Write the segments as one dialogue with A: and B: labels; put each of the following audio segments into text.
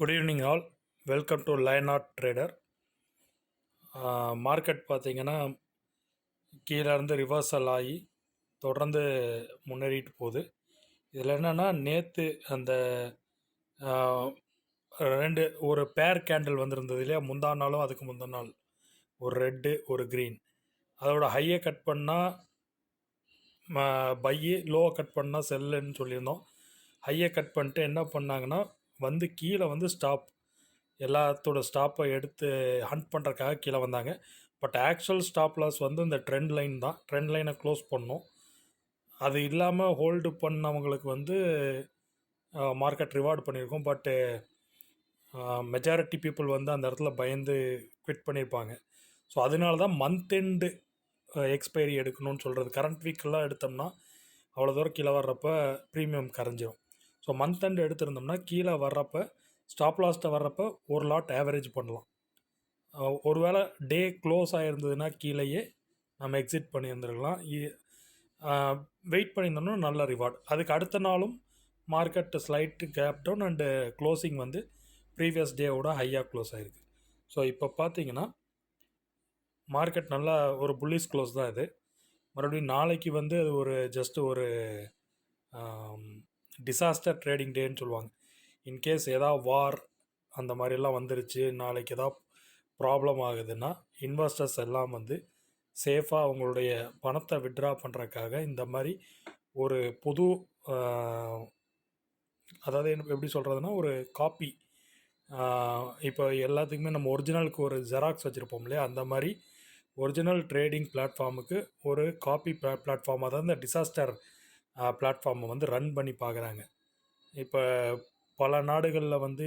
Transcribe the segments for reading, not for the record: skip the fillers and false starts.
A: Good evening all. Welcome to லைனாட் trader. Market பார்த்திங்கன்னா கீழே இருந்து ரிவர்சல் ஆகி தொடர்ந்து முன்னேறிட்டு போகுது. இதில் என்னென்னா நேற்று அந்த ஒரு பேர் கேண்டில் வந்திருந்தது இல்லையா, முந்தா நாளும் அதுக்கு முந்தா நாள் ஒரு ரெட்டு ஒரு க்ரீன். அதோட ஹையை கட் பண்ணால் பையு, லோவை கட் பண்ணால் செல்லுன்னு சொல்லியிருந்தோம். ஹையை கட் பண்ணிட்டு என்ன பண்ணாங்கன்னா வந்து கீழே வந்து ஸ்டாப், எல்லாத்தோட ஸ்டாப்பை எடுத்து ஹண்ட் பண்ணுறக்காக கீழே வந்தாங்க. பட் ஆக்சுவல் ஸ்டாப் லாஸ் வந்து இந்த ட்ரெண்ட் லைன் தான். ட்ரெண்ட் லைனை க்ளோஸ் பண்ணோம். அது இல்லாமல் ஹோல்டு பண்ணவங்களுக்கு வந்து மார்க்கெட் ரிவார்டு பண்ணியிருக்கோம். பட்டு மெஜாரிட்டி பீப்புள் வந்து அந்த இடத்துல பயந்து குவிட் பண்ணியிருப்பாங்க. ஸோ அதனால தான் மந்த் எண்டு எக்ஸ்பைரி எடுக்கணும்னு சொல்கிறது. கரண்ட் வீக்கெல்லாம் எடுத்தோம்னா அவ்வளோ தூரம் கீழே வர்றப்போ ப்ரீமியம் கரைஞ்சிரும். ஸோ மந்த் எண்டு எடுத்திருந்தோம்னா கீழே வர்றப்போ ஸ்டாப் லாஸ்ட்டை வர்றப்போ ஒரு லாட் ஆவரேஜ் பண்ணலாம். ஒருவேளை டே க்ளோஸ் ஆகிருந்ததுன்னா கீழேயே நம்ம எக்ஸிட் பண்ணியிருந்துருக்கலாம். வெயிட் பண்ணியிருந்தோம்னா நல்ல ரிவார்டு. அதுக்கு அடுத்த நாளும் market slight gap down and closing வந்து ப்ரீவியஸ் டேவோட ஹையாக க்ளோஸ் ஆகிருக்கு. ஸோ இப்போ பார்த்தீங்கன்னா மார்க்கெட் நல்லா ஒரு புல்லிஷ் க்ளோஸ் தான் இது. மறுபடியும் நாளைக்கு வந்து அது ஒரு ஜஸ்ட்டு ஒரு டிசாஸ்டர் ட்ரேடிங் டேன்னு சொல்லுவாங்க. இன்கேஸ் ஏதாவது வார் அந்த மாதிரிலாம் வந்துருச்சு, நாளைக்கு ஏதாவது ப்ராப்ளம் ஆகுதுன்னா இன்வெஸ்டர்ஸ் எல்லாம் வந்து சேஃபாக அவங்களுடைய பணத்தை விட்ரா பண்ணுறதுக்காக இந்த மாதிரி ஒரு புது அதாவது எப்படி சொல்கிறதுனா ஒரு காப்பி, இப்போ எல்லாத்துக்குமே நம்ம ஒரிஜினலுக்கு ஒரு ஜெராக்ஸ் வச்சுருப்போம் இல்லையா, அந்த மாதிரி ஒரிஜினல் ட்ரேடிங் பிளாட்ஃபார்முக்கு ஒரு காப்பி பிளாட்ஃபார்ம், அதாவது இந்த டிசாஸ்டர் பிளாட்ஃபார்மை வந்து ரன் பண்ணி பார்க்குறாங்க. இப்போ பல நாடுகளில் வந்து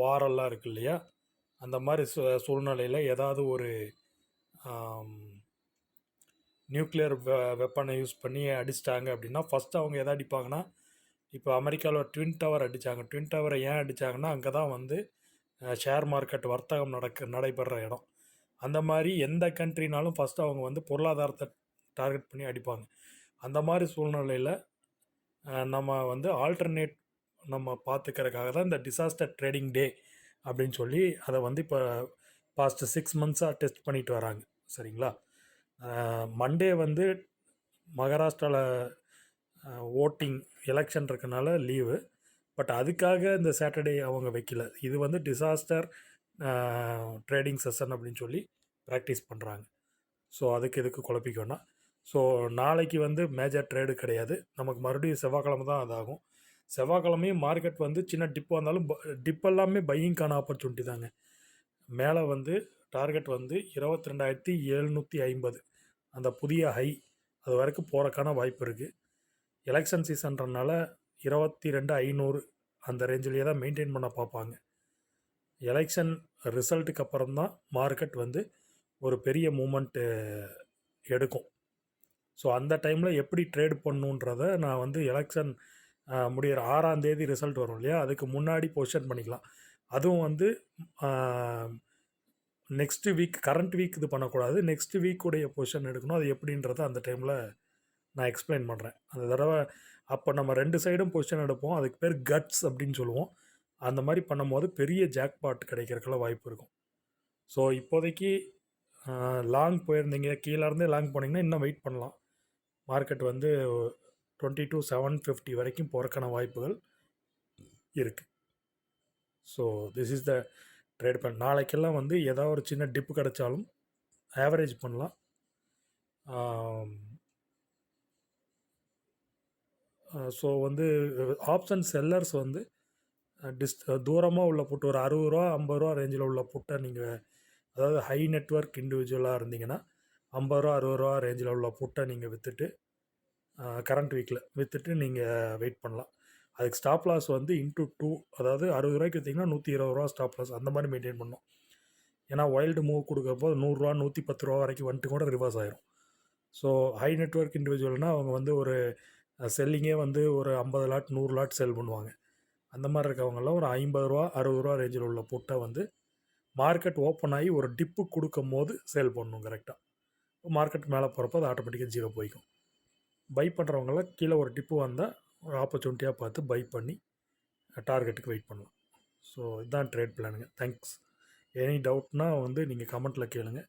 A: வாரெல்லாம் இருக்குது இல்லையா, அந்த மாதிரி சூழ்நிலையில் ஏதாவது ஒரு நியூக்ளியர் வெப்பனை யூஸ் பண்ணி அடிச்சிட்டாங்க அப்படின்னா ஃபஸ்ட்டு அவங்க எதை அடிப்பாங்கன்னா, இப்போ அமெரிக்காவில் ட்வின் டவர் அடித்தாங்க. ட்வின் டவரை ஏன் அடித்தாங்கன்னா அங்கே தான் வந்து ஷேர் மார்க்கெட் வர்த்தகம் நடைபெற இடம். அந்த மாதிரி எந்த கண்ட்ரினாலும் ஃபஸ்ட்டு அவங்க வந்து பொருளாதாரத்தை டார்கெட் பண்ணி அடிப்பாங்க. அந்த மாதிரி சூழ்நிலையில் நம்ம வந்து ஆல்டர்னேட் நம்ம பார்த்துக்கிறதுக்காக தான் இந்த டிசாஸ்டர் ட்ரேடிங் டே அப்படின்னு சொல்லி அதை வந்து இப்போ பாஸ்ட் 6 மந்த்ஸாக டெஸ்ட் பண்ணிட்டு வராங்க. சரிங்களா? மண்டே வந்து மகாராஷ்டிராவில் ஓட்டிங் எலெக்ஷன் இருக்கனால லீவு. பட் அதுக்காக இந்த சாட்டர்டே அவங்க வைக்கல. இது வந்து டிசாஸ்டர் ட்ரேடிங் செஷன் அப்படின்னு சொல்லி ப்ராக்டிஸ் பண்ணுறாங்க. ஸோ இதுக்கு குழப்பிக்க வேணாம். ஸோ நாளைக்கு வந்து மேஜர் ட்ரேடு கிடையாது. நமக்கு மறுபடியும் செவ்வாய்க்கிழமை தான் அதாகும். செவ்வாய்க்கிழமையும் மார்க்கெட் வந்து சின்ன டிப்பு வந்தாலும் டிப் எல்லாமே பையிங்கான ஆப்பர்ச்சுனிட்டி தாங்க. மேலே வந்து டார்கெட் வந்து 22,750 அந்த புதிய ஹை, அது வரைக்கும் போகிறக்கான வாய்ப்பு இருக்குது. எலெக்ஷன் சீசன்றனால 22,500 அந்த ரேஞ்சிலேயே தான் மெயின்டைன் பண்ண பார்ப்பாங்க. எலெக்ஷன் ரிசல்ட்டுக்கு அப்புறம் தான் மார்க்கெட் வந்து ஒரு பெரிய மூமெண்ட்டு எடுக்கும். ஸோ அந்த டைமில் எப்படி ட்ரேட் பண்ணுன்றதை நான் வந்து எலெக்ஷன் முடிகிற 6ஆம் தேதி ரிசல்ட் வரும் இல்லையா, அதுக்கு முன்னாடி பொசிஷன் பண்ணிக்கலாம். அதுவும் வந்து நெக்ஸ்ட்டு வீக், கரண்ட் வீக் இது பண்ணக்கூடாது, நெக்ஸ்ட்டு வீக்குடைய பொசிஷன் எடுக்கணும். அது எப்படின்றத அந்த டைமில் நான் எக்ஸ்பிளைன் பண்ணுறேன். அந்த தடவை அப்போ நம்ம 2 சைடும் பொசிஷன் எடுப்போம். அதுக்கு பேர் கட்ஸ் அப்படின்னு சொல்லுவோம். அந்த மாதிரி பண்ணும்போது பெரிய ஜாக்பாட் கிடைக்கிறதுக்கெல்லாம் வாய்ப்பு இருக்கும். ஸோ இப்போதைக்கு லாங் போயிருந்தீங்க, கீழே இருந்தே லாங் போனீங்கன்னா இன்னும் வெயிட் பண்ணலாம். மார்க்கெட் வந்து 22,750 வரைக்கும் போகிறக்கான வாய்ப்புகள் இருக்குது. So this is the trade பண்ண. நாளைக்கெல்லாம் வந்து ஏதாவது ஒரு சின்ன டிப்பு கிடைச்சாலும் ஆவரேஜ் பண்ணலாம். ஸோ வந்து ஆப்ஷன் செல்லர்ஸ் வந்து தூரமாக உள்ள புட்டு ஒரு 60 ரூபா 50 ரூபா ரேஞ்சில் உள்ள புட்டை நீங்கள், அதாவது ஹை நெட்வொர்க் இண்டிவிஜுவலாக இருந்தீங்கன்னா 50 ரூபா 60 ரூபா ரேஞ்சில் உள்ள புட்டை நீங்கள் விற்றுட்டு கரண்ட் வீக்கில் விற்றுட்டு நீங்கள் வெயிட் பண்ணலாம். அதுக்கு ஸ்டாப் லாஸ் வந்து இன்ட்டு 2, அதாவது 60 ரூபாய்க்கு விற்றிங்கன்னா 120 ரூபா ஸ்டாப் லாஸ் அந்த மாதிரி மெயின்டைன் பண்ணோம். ஏன்னா வைல்டு மூவ் கொடுக்குறப்போ 100 ரூபா 110 ரூபா வரைக்கும் வந்துட்டு கூட ரிவர்ஸ் ஆயிரும். ஸோ ஹை நெட்வொர்க் இண்டிவிஜுவல்னால் அவங்க வந்து ஒரு செல்லிங்கே வந்து ஒரு 50 லாட் 100 லாட் செல் பண்ணுவாங்க. அந்த மாதிரி இருக்கவங்கெல்லாம் ஒரு 50 ரூபா 60 ரூபா ரேஞ்சில் உள்ள புட்டை வந்து மார்க்கெட் ஓப்பன் ஆகி ஒரு டிப்பு கொடுக்கும் போது சேல் பண்ணணும் கரெக்டாக. மார்க்கெட் மேலே போகிறப்போ அது ஆட்டோமேட்டிக்காக ஜீரோ போய்க்கும். பை பண்ணுறவங்களாம் கீழே ஒரு டிப்பு வந்தால் ஒரு ஆப்பர்ச்சுனிட்டியாக பார்த்து பை பண்ணி டார்கெட்டுக்கு வெயிட் பண்ணலாம். ஸோ இதுதான் ட்ரேட் பிளானுங்க. தேங்க்ஸ். எனி டவுட்னா வந்து நீங்கள் கமெண்ட்டில் கேளுங்க.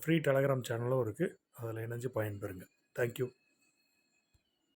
A: ஃப்ரீ டெலகிராம் சேனலும் இருக்குது, அதில் இணைஞ்சு பயன்பெறுங்க. தேங்க்யூ.